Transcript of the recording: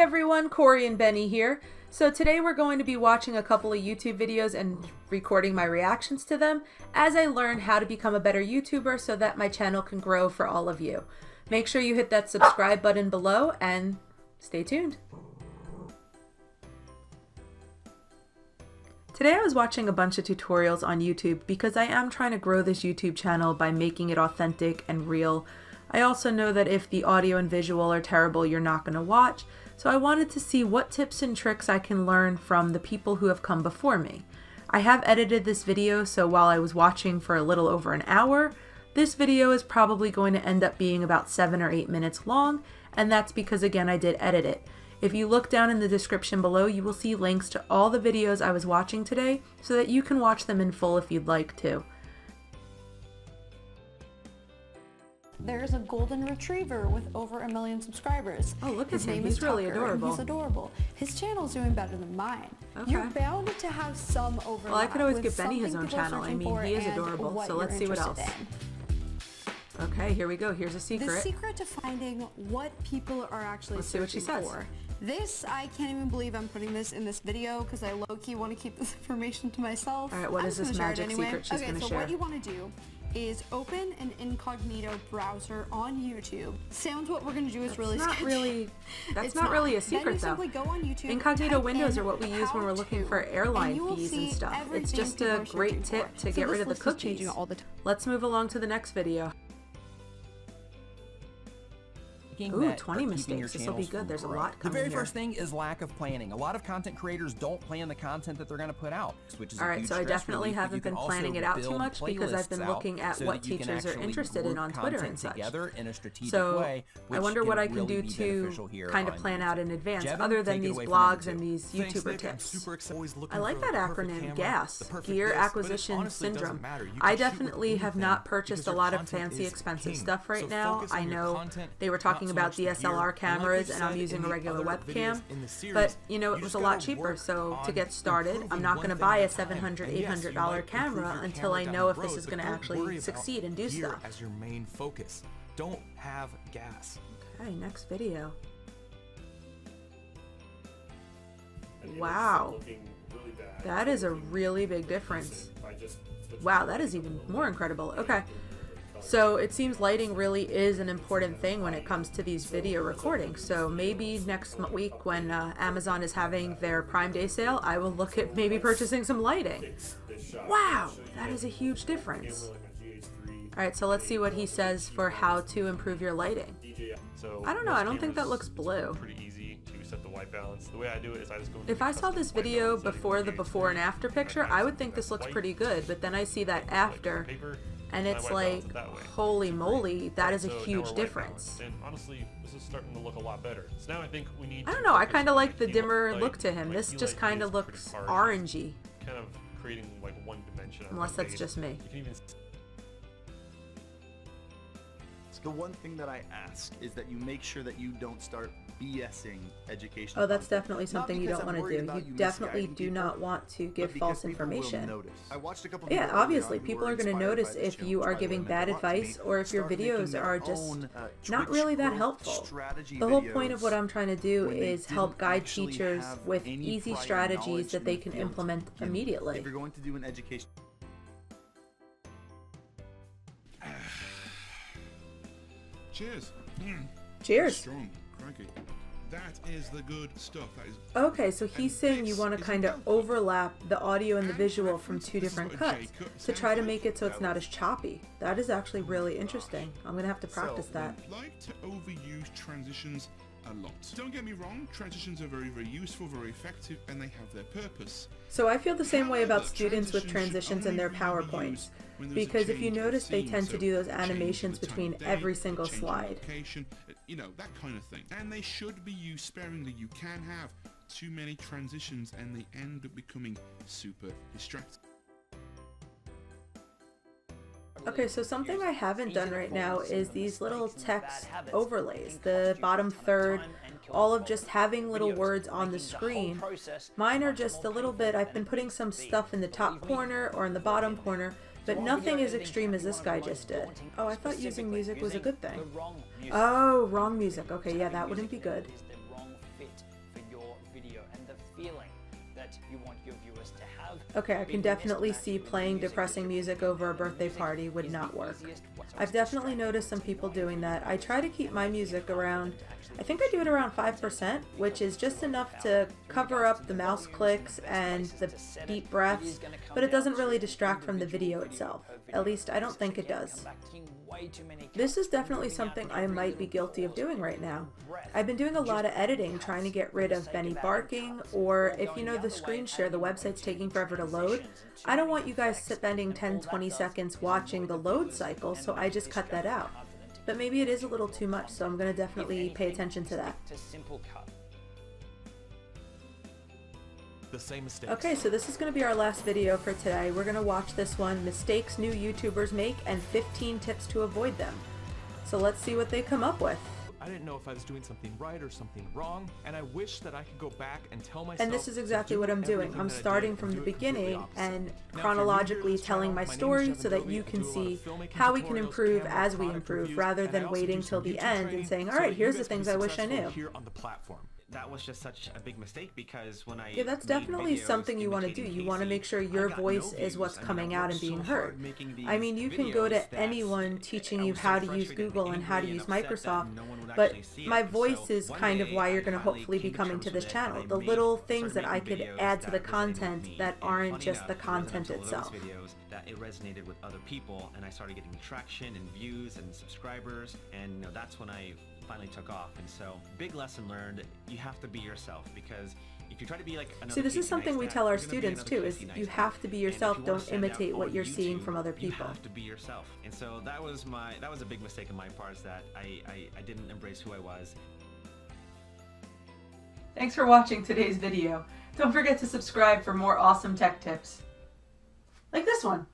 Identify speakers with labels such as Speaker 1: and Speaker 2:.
Speaker 1: everyone, Corey and Benny here. So today we're going to be watching a couple of YouTube videos and recording my reactions to them as I learn how to become a better YouTuber so that my channel can grow for all of you. Make sure you hit that subscribe button below and stay tuned. Today I was watching a bunch of tutorials on YouTube because I am trying to grow this YouTube channel by making it authentic and real. I also know that if the audio and visual are terrible, you're not going to watch, so I wanted to see what tips and tricks I can learn from the people who have come before me. I have edited this video, so while I was watching for a little over an hour, this video is probably going to end up being about 7 or 8 minutes long, and that's because again I did edit it. If you look down in the description below, you will see links to all the videos I was watching today so that you can watch them in full if you'd like to.
Speaker 2: There's a golden retriever with over 1 million subscribers.
Speaker 1: Oh, look at
Speaker 2: His
Speaker 1: him.
Speaker 2: name
Speaker 1: He's
Speaker 2: is
Speaker 1: really
Speaker 2: Tucker,
Speaker 1: adorable.
Speaker 2: He's adorable. His channel's doing better than mine.
Speaker 1: Okay.
Speaker 2: You're bound to have some overlap.
Speaker 1: Well, I could always
Speaker 2: with
Speaker 1: give Benny his
Speaker 2: something
Speaker 1: own
Speaker 2: people are
Speaker 1: channel. I
Speaker 2: searching
Speaker 1: mean,
Speaker 2: for
Speaker 1: he is
Speaker 2: and
Speaker 1: adorable, so let's see
Speaker 2: you're
Speaker 1: what else.
Speaker 2: interested in.
Speaker 1: Okay, here we go. Here's a secret.
Speaker 2: The secret to finding what people are actually
Speaker 1: Let's see what she
Speaker 2: searching
Speaker 1: says.
Speaker 2: for. This, I can't even believe I'm putting this in this video because I low-key want to keep this information to myself.
Speaker 1: All right, what is this magic secret she's going to share?
Speaker 2: Okay, so what you want to do is open an incognito browser on YouTube. Sounds what we're going to do is really sketchy.
Speaker 1: That's not really a secret,
Speaker 2: then you
Speaker 1: though.
Speaker 2: simply go on YouTube,
Speaker 1: Incognito
Speaker 2: type
Speaker 1: windows
Speaker 2: in
Speaker 1: are what we use when we're looking
Speaker 2: how
Speaker 1: for
Speaker 2: to,
Speaker 1: airline
Speaker 2: and you will
Speaker 1: fees
Speaker 2: see
Speaker 1: and stuff. It's
Speaker 2: everything
Speaker 1: just
Speaker 2: people
Speaker 1: a
Speaker 2: are
Speaker 1: great
Speaker 2: searching
Speaker 1: tip
Speaker 2: for.
Speaker 1: to
Speaker 2: So
Speaker 1: get
Speaker 2: this
Speaker 1: rid of the
Speaker 2: list is changing
Speaker 1: cookies.
Speaker 2: all the time.
Speaker 1: Let's move along to the next video. Ooh, 20 mistakes. This will be good. There's a lot coming
Speaker 3: The very
Speaker 1: here.
Speaker 3: first thing is lack of planning. A lot of content creators don't plan the content that they're going to put out, which is
Speaker 1: All right, so I definitely haven't been planning it out too much because I've been looking at what teachers are interested in on Twitter and such. So I wonder what I can do to kind of plan out in advance other than these blogs and these YouTuber tips. I like that acronym, GAS, Gear Acquisition Syndrome. I definitely have not purchased a lot of fancy expensive stuff right now. I know they were talking about DSLR cameras and I'm using a regular webcam, but you know, it was a lot cheaper. So to get started, I'm not going to buy a $700, $800 camera until I know if this is going to actually succeed and do stuff.
Speaker 4: As your main focus. Don't have gas.
Speaker 1: Okay, next video. Wow, that is a really big difference. Wow, that is even more incredible. Okay. So it seems lighting really is an important thing when it comes to these video recordings. So maybe next week when Amazon is having their Prime Day sale, I will look at maybe purchasing some lighting. Wow, that is a huge difference. All right, so let's see what he says for how to improve your lighting. I don't know, I don't think that looks blue.
Speaker 5: Pretty easy to set the white balance. The way I do it is I just go.
Speaker 1: If I saw this video before the before and after picture, I would think this looks pretty good, but then I see that after. And it's like, holy moly, that is a huge difference.
Speaker 5: And honestly, this is starting to look a lot better. So now I think we need.
Speaker 1: I don't know, I kind of like the dimmer look to him. This just kind of looks orangey.
Speaker 5: Kind of creating like one dimension.
Speaker 1: Unless that's just me.
Speaker 5: You can even.
Speaker 6: The one thing that I ask is that you make sure that you don't start BSing education.
Speaker 1: Oh, that's definitely something you don't want to do. You definitely do not want to give false information. Yeah, obviously, people are going to notice if you are giving bad advice or if your videos are just not really that helpful. The whole point of what I'm trying to do is help guide teachers with easy strategies that they can implement immediately.
Speaker 6: If you're going to do an education.
Speaker 7: Cheers.
Speaker 1: Cheers.
Speaker 7: Strong. Crikey. That is the good stuff. That is.
Speaker 1: Okay, so he's saying you want to kind of overlap the audio and the visual from two different cuts to try to make it so it's not as choppy. That is actually really interesting. I'm going to have to practice that.
Speaker 7: I like to overuse transitions a lot. Don't get me wrong, transitions are very, very useful, very effective, and they have their purpose.
Speaker 1: So I feel the same way about students with transitions in their PowerPoints, because if you notice they tend to do those animations between every single slide.
Speaker 7: You know, that kind of thing. And they should be used sparingly. You can have too many transitions and they end up becoming super distracting.
Speaker 1: Okay, so something I haven't done right now is these little text overlays, the bottom third, all of just having little words on the screen. Mine are just a little bit, I've been putting some stuff in the top corner or in the bottom corner, but nothing as extreme as this guy just did. Oh, I thought using music was a good thing. Oh, wrong music. Okay, yeah, that wouldn't be good.
Speaker 8: feeling that you want your viewers to have.
Speaker 1: Okay, I can definitely see playing depressing music over a birthday party would not work. I've definitely noticed some people doing that. I try to keep my music around, I think I do it around 5%, which is just enough to cover up the mouse clicks and the deep breaths, but it doesn't really distract from the video itself. At least I don't think it does. This is definitely something I might be guilty of doing right now. I've been doing a lot of editing trying to get rid of Benny barking, or if you know the screen share, the website's taking forever to load. I don't want you guys spending 10-20 seconds watching the load cycle, so I just cut that out. But maybe it is a little too much, so I'm going to definitely pay attention to that.
Speaker 4: The same mistakes.
Speaker 1: Okay, so this is going to be our last video for today. We're going to watch this one, Mistakes New YouTubers Make and 15 Tips to Avoid Them. So let's see what they come up with.
Speaker 4: I didn't know if I was doing something right or something wrong, and I wish that I could go back and tell myself.
Speaker 1: And this is exactly what I'm doing. I'm starting from the beginning and chronologically telling my story so that you can see how we can improve as we improve, rather than waiting till the end and saying, all right, here's the things I wish I knew.
Speaker 9: Here on the platform. That was just such a big mistake because when I
Speaker 1: that's definitely something you want to do. You want to make sure your voice is what's coming out and being heard. I mean, you can go to anyone teaching you how to use Google and how to use Microsoft, but my voice is kind of why you're going to hopefully be coming to this channel. The little things that I could add to the content that aren't just the content itself.
Speaker 9: That it resonated with other people, and I started getting traction and views and subscribers, and that's when I finally took off. And so, big lesson learned, you have to be yourself, because if you try to be like another
Speaker 1: See, this is something we tell our students too, is you have to be yourself, don't imitate what you're seeing from other people.
Speaker 9: You have to be yourself. And so that was a big mistake on my part, is that I didn't embrace who I was.
Speaker 1: Thanks for watching today's video. Don't forget to subscribe for more awesome tech tips. Like this one.